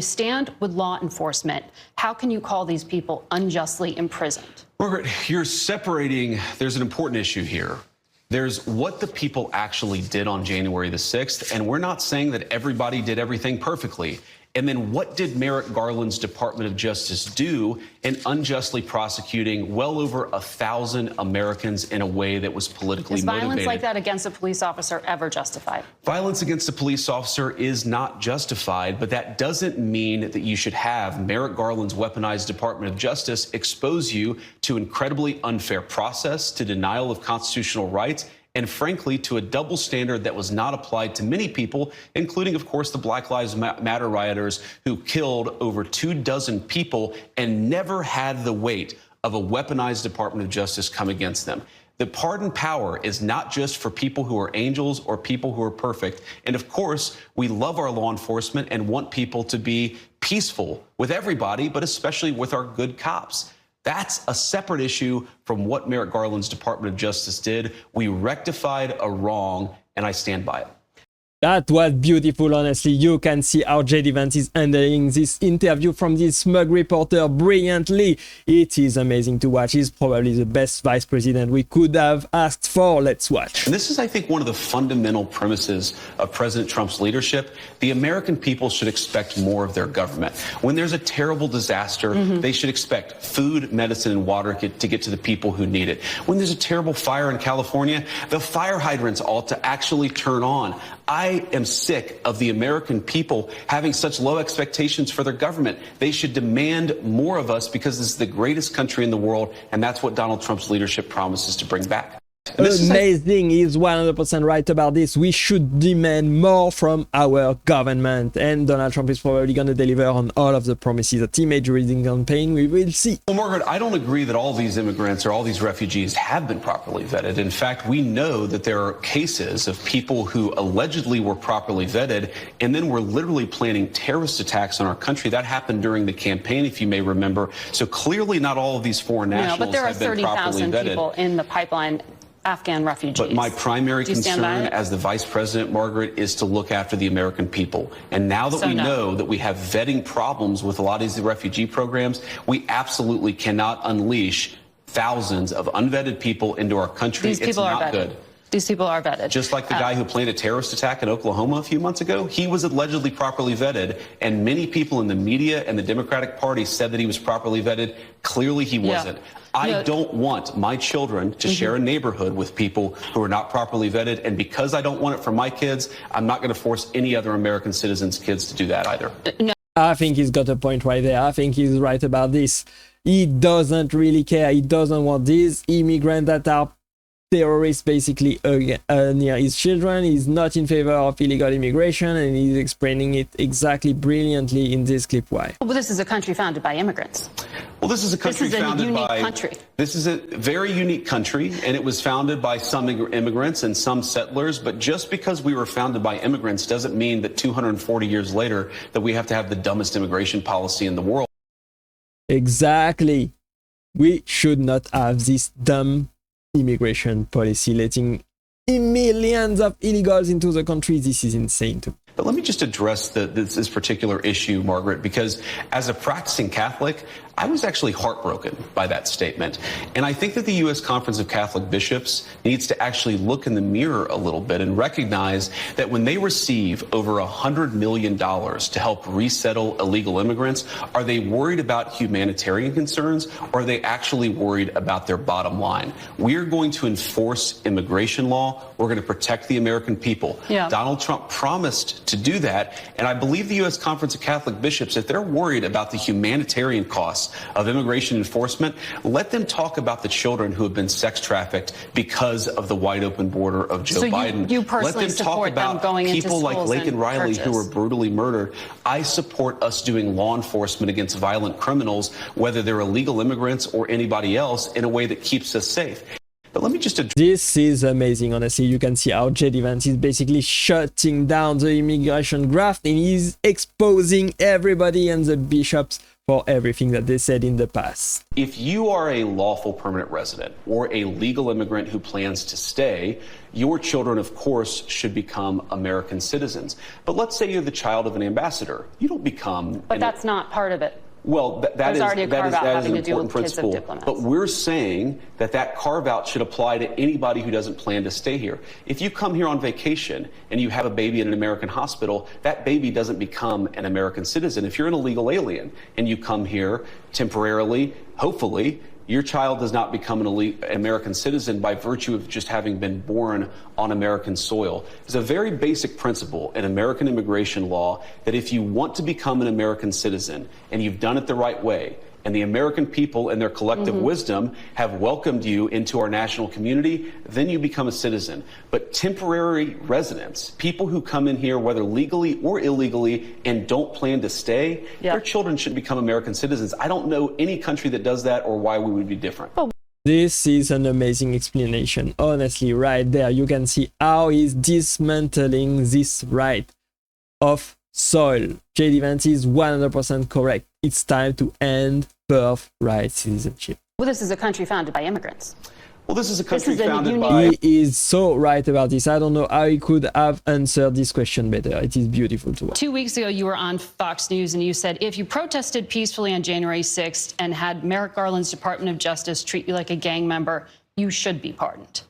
stand with law enforcement. How can you call these people unjustly imprisoned? Margaret, you're separating. There's an important issue here. There's what the people actually did on January the 6th, and we're not saying that everybody did everything perfectly. And then what did Merrick Garland's Department of Justice do in unjustly prosecuting well over 1,000 Americans in a way that was politically motivated? Is violence like that against a police officer ever justified? Violence against a police officer is not justified, but that doesn't mean that you should have Merrick Garland's weaponized Department of Justice expose you to incredibly unfair process, to denial of constitutional rights, and frankly, to a double standard that was not applied to many people, including, of course, the Black Lives Matter rioters who killed over 24 people and never had the weight of a weaponized Department of Justice come against them. The pardon power is not just for people who are angels or people who are perfect. And of course, we love our law enforcement and want people to be peaceful with everybody, but especially with our good cops. That's a separate issue from what Merrick Garland's Department of Justice did. We rectified a wrong, and I stand by it. That was beautiful, honestly. You can see how JD Vance is handling this interview from this smug reporter brilliantly. It is amazing to watch. He's probably the best vice president we could have asked for. Let's watch. And this is, I think, one of the fundamental premises of President Trump's leadership. The American people should expect more of their government. When there's a terrible disaster, they should expect food, medicine, and water to get to the people who need it. When there's a terrible fire in California, the fire hydrants ought to actually turn on. I am sick of the American people having such low expectations for their government. They should demand more of us because this is the greatest country in the world, and that's what Donald Trump's leadership promises to bring back. Amazing. He's 100% right about this. We should demand more from our government. And Donald Trump is probably going to deliver on all of the promises that he made during the campaign. We will see. Well, Margaret, I don't agree that all these immigrants or all these refugees have been properly vetted. In fact, we know that there are cases of people who allegedly were properly vetted and then were literally planning terrorist attacks on our country. That happened during the campaign, if you may remember. So clearly not all of these foreign nationals have been properly vetted. But there are 30,000 people in the pipeline. Afghan refugees. But my primary concern as the vice president, Margaret, is to look after the American people. And now that we know that we have vetting problems with a lot of these refugee programs, we absolutely cannot unleash thousands of unvetted people into our country. These people are vetted. Good. These people are vetted. Just like the guy who planned a terrorist attack in Oklahoma a few months ago, he was allegedly properly vetted, and many people in the media and the Democratic Party said that he was properly vetted. Clearly he wasn't. I don't want my children to share a neighborhood with people who are not properly vetted, and because I don't want it for my kids, I'm not going to force any other American citizens' kids to do that either. I think he's got a point right there. I think he's right about this. He doesn't really care. He doesn't want these immigrants that are terrorists basically near his children. He's not in favor of illegal immigration, and he's explaining it exactly brilliantly in this clip. Why? Well, this is a country founded by immigrants. Well, this is a country founded by... country. This is a very unique country, and it was founded by some immigrants and some settlers. But just because we were founded by immigrants doesn't mean that 240 years later that we have to have the dumbest immigration policy in the world. Exactly. We should not have this dumb immigration policy, letting millions of illegals into the country. This is insane too. But let me just address this particular issue, Margaret, because as a practicing Catholic, I was actually heartbroken by that statement. And I think that the U.S. Conference of Catholic Bishops needs to actually look in the mirror a little bit and recognize that when they receive over $100 million to help resettle illegal immigrants, are they worried about humanitarian concerns, or are they actually worried about their bottom line? We're going to enforce immigration law. We're going to protect the American people. Donald Trump promised to do that. And I believe the U.S. Conference of Catholic Bishops, if they're worried about the humanitarian costs of immigration enforcement, let them talk about the children who have been sex trafficked because of the wide open border of Joe Biden. You personally let them talk about people like Laken Riley who were brutally murdered. I support us doing law enforcement against violent criminals, whether they're illegal immigrants or anybody else, in a way that keeps us safe. But let me just address. This is amazing, honestly. You can see how JD Vance is basically shutting down the immigration graft, and he's exposing everybody and the bishops for everything that they said in the past. If you are a lawful permanent resident or a legal immigrant who plans to stay, your children, of course, should become American citizens. But let's say you're the child of an ambassador. You don't become. But that's not part of it. Well, that is already a carve-out having an to do important with kids of principle. diplomats. But we're saying that carve-out should apply to anybody who doesn't plan to stay here. If you come here on vacation and you have a baby in an American hospital, that baby doesn't become an American citizen. If you're an illegal alien and you come here temporarily, hopefully, your child does not become an American citizen by virtue of just having been born on American soil. There's a very basic principle in American immigration law that if you want to become an American citizen and you've done it the right way, and the American people in their collective wisdom have welcomed you into our national community, then you become a citizen. But temporary residents, people who come in here, whether legally or illegally, and don't plan to stay, their children should become American citizens. I don't know any country that does that or why we would be different. This is an amazing explanation. Honestly, right there, you can see how he's dismantling this right of soil. JD Vance is 100% correct. It's time to end birthright citizenship. Well, this is a country founded by immigrants. Well, this is a country This is a founded by. He is so right about this. I don't know how he could have answered this question better. It is beautiful to watch. 2 weeks ago, you were on Fox News and you said if you protested peacefully on January 6th and had Merrick Garland's Department of Justice treat you like a gang member, you should be pardoned.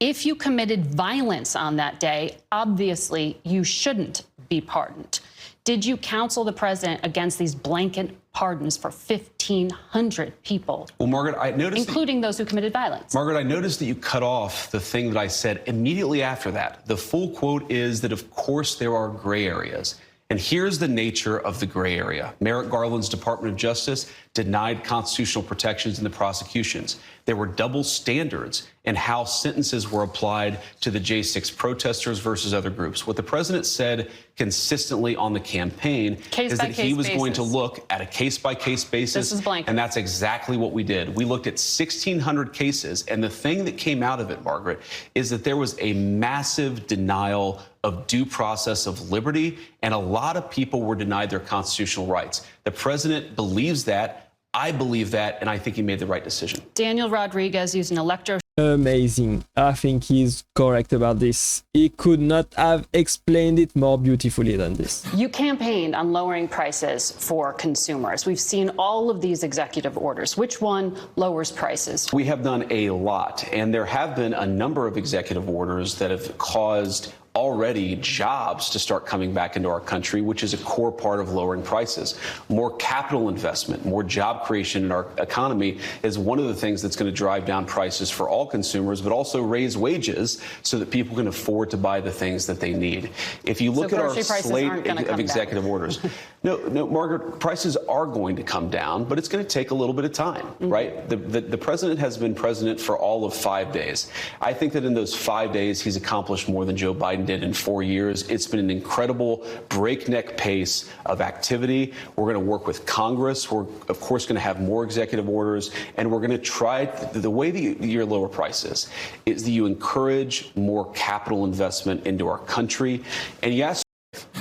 If you committed violence on that day, obviously you shouldn't be pardoned. Did you counsel the president against these blanket pardons for 1,500 people? Well, Margaret, I noticed. Including those who committed violence. Margaret, I noticed that you cut off the thing that I said immediately after that. The full quote is that, of course, there are gray areas. And here's the nature of the gray area. Merrick Garland's Department of Justice denied constitutional protections in the prosecutions. There were double standards in how sentences were applied to the J6 protesters versus other groups. What the president said consistently on the campaign is that he was going to look at a case-by-case basis, and that's exactly what we did. We looked at 1,600 cases, and the thing that came out of it, Margaret, is that there was a massive denial of due process of liberty, and a lot of people were denied their constitutional rights. The president believes that. I believe that, and I think he made the right decision. Daniel Rodriguez used an electro. Amazing. I think he's correct about this. He could not have explained it more beautifully than this. You campaigned on lowering prices for consumers. We've seen all of these executive orders. Which one lowers prices? We have done a lot, and there have been a number of executive orders that have caused already jobs to start coming back into our country, which is a core part of lowering prices. More capital investment, more job creation in our economy is one of the things that's going to drive down prices for all consumers, but also raise wages so that people can afford to buy the things that they need. If you look at our slate of executive orders, no, Margaret, prices are going to come down, but it's going to take a little bit of time, right? The president has been president for all of 5 days. I think that in those 5 days, he's accomplished more than Joe Biden did in 4 years. It's been an incredible breakneck pace of activity. We're going to work with Congress. We're, of course, going to have more executive orders, and we're going to try the way that you lower prices is that you encourage more capital investment into our country. And yes,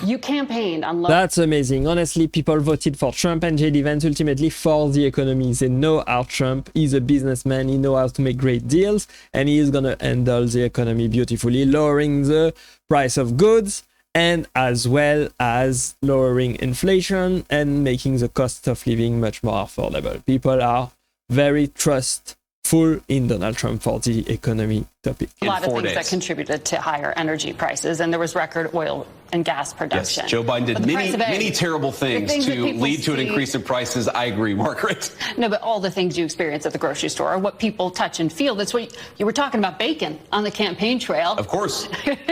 you campaigned on. That's amazing. Honestly, people voted for Trump and JD Vance ultimately for the economy. They know how Trump is a businessman. He knows how to make great deals, and he is going to handle the economy beautifully, lowering the price of goods and as well as lowering inflation and making the cost of living much more affordable. People are very trustful in Donald Trump for the economy topic. A lot of things that contributed to higher energy prices, and there was record oil and gas production. Yes, Joe Biden did many terrible things to lead to an increase in prices. I agree, Margaret. No, but all the things you experience at the grocery store are what people touch and feel. That's what you were talking about, bacon on the campaign trail. Of course,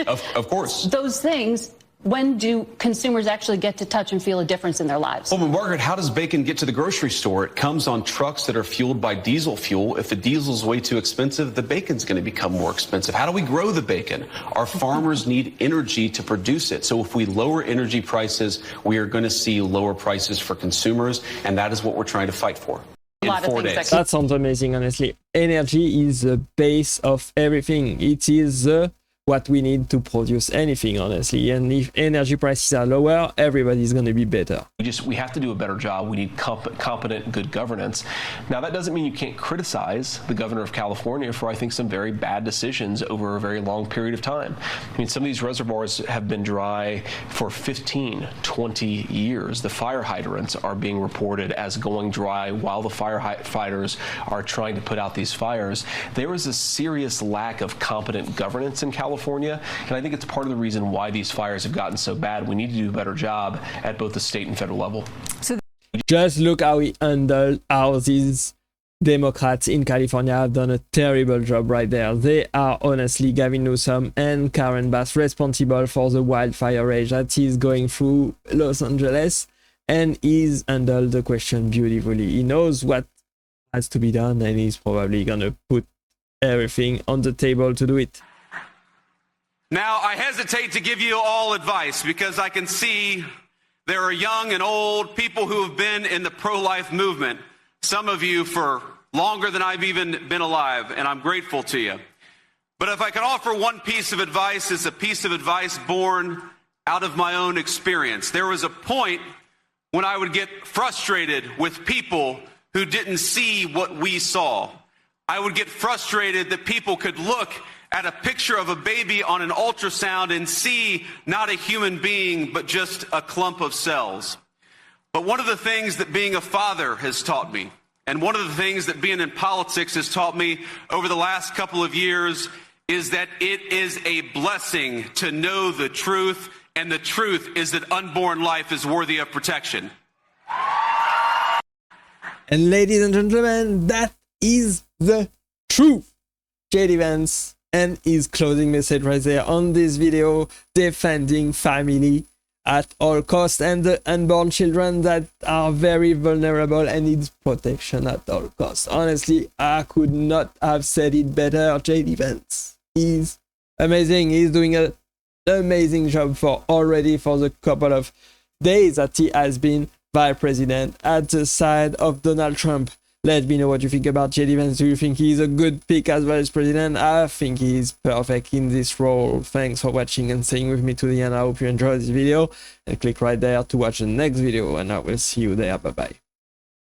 of course. Those things. When do consumers actually get to touch and feel a difference in their lives? Well, Margaret, how does bacon get to the grocery store? It comes on trucks that are fueled by diesel fuel. If the diesel's way too expensive, the bacon's going to become more expensive. How do we grow the bacon? Our farmers need energy to produce it. So if we lower energy prices, we are going to see lower prices for consumers, and that is what we're trying to fight for. A lot of things That sounds amazing, honestly. Energy is the base of everything. It is what we need to produce anything, honestly. And if energy prices are lower, everybody's going to be better. We have to do a better job. We need competent, good governance. Now, that doesn't mean you can't criticize the governor of California for, I think, some very bad decisions over a very long period of time. I mean, some of these reservoirs have been dry for 15, 20 years. The fire hydrants are being reported as going dry while the firefighters are trying to put out these fires. There is a serious lack of competent governance in California, and I think it's part of the reason why these fires have gotten so bad. We need to do a better job at both the state and federal level. Just look how he handled how these Democrats in California have done a terrible job right there. They are honestly Gavin Newsom and Karen Bass responsible for the wildfire rage that is going through Los Angeles, and he's handled the question beautifully. He knows what has to be done, and he's probably gonna put everything on the table to do it. Now, I hesitate to give you all advice because I can see there are young and old people who have been in the pro-life movement, some of you for longer than I've even been alive, and I'm grateful to you. But if I can offer one piece of advice, it's a piece of advice born out of my own experience. There was a point when I would get frustrated with people who didn't see what we saw. I would get frustrated that people could look at a picture of a baby on an ultrasound and see not a human being, but just a clump of cells. But one of the things that being a father has taught me, and one of the things that being in politics has taught me over the last couple of years, is that it is a blessing to know the truth, and the truth is that unborn life is worthy of protection. And ladies and gentlemen, that is the truth. JD Vance and his closing message right there on this video, defending family at all costs and the unborn children that are very vulnerable and needs protection at all costs. Honestly, I could not have said it better. JD Vance is amazing. He's doing an amazing job for the couple of days that he has been vice president at the side of Donald Trump. Let me know what you think about JD Vance. Do you think he's a good pick as vice president? I think he's perfect in this role. Thanks for watching and staying with me to the end. I hope you enjoyed this video, and click right there to watch the next video, and I will see you there. Bye bye.